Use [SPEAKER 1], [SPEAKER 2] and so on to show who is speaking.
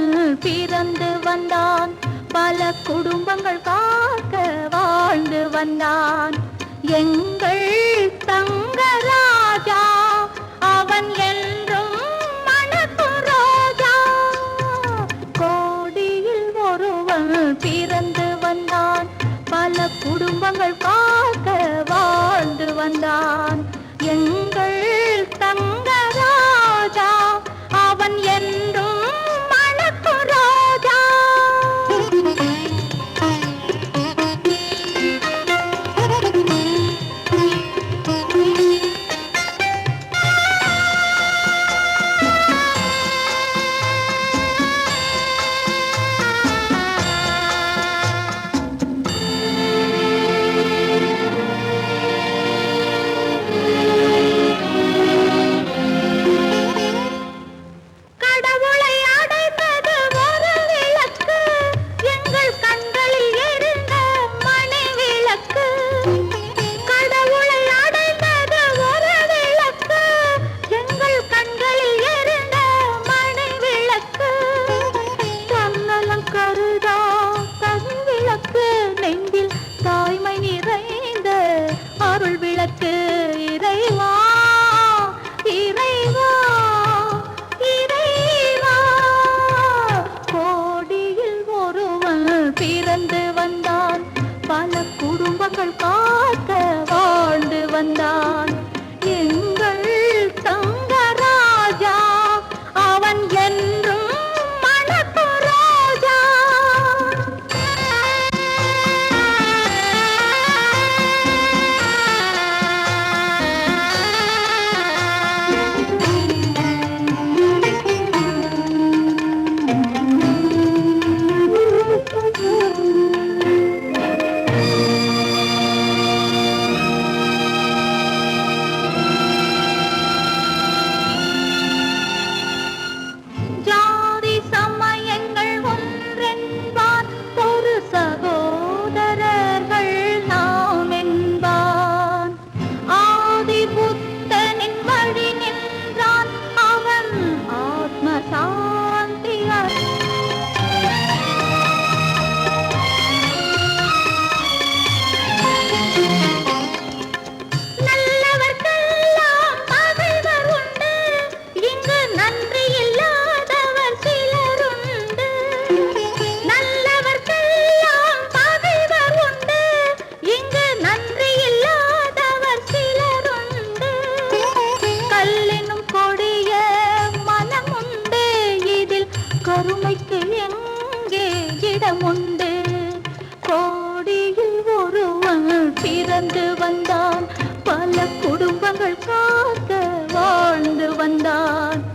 [SPEAKER 1] ஒருவன் பிறந்து வந்தான். பல குடும்பங்கள் காக்க வாழ்ந்து வந்தான். எங்கள் தங்கராஜா அவன் என்றும் மணக்கும் ரோஜா. கோடியில் ஒருவன் பிறந்து வந்தான். பல குடும்பங்கள் காக்க வாழ்ந்து வந்தான். எங்கள் தங்கராஜா அவன் என்றும் மணக்கும் ரோஜா. இறைவா இறைவா இறைவா. கோடியில் ஒருவன் பிறந்து வந்தான். பல குடும்பங்கள் காக்க வாழ்ந்து வந்தான். எங்கள் தங்கராஜா அவன் என்றும் மணக்கும் ரோஜா. கருணைக்கு எங்கே இடமுண்டு? கோடியில் ஒருவன் பிறந்து வந்தான். பல குடும்பங்கள் காக்க வாழ்ந்து வந்தான்.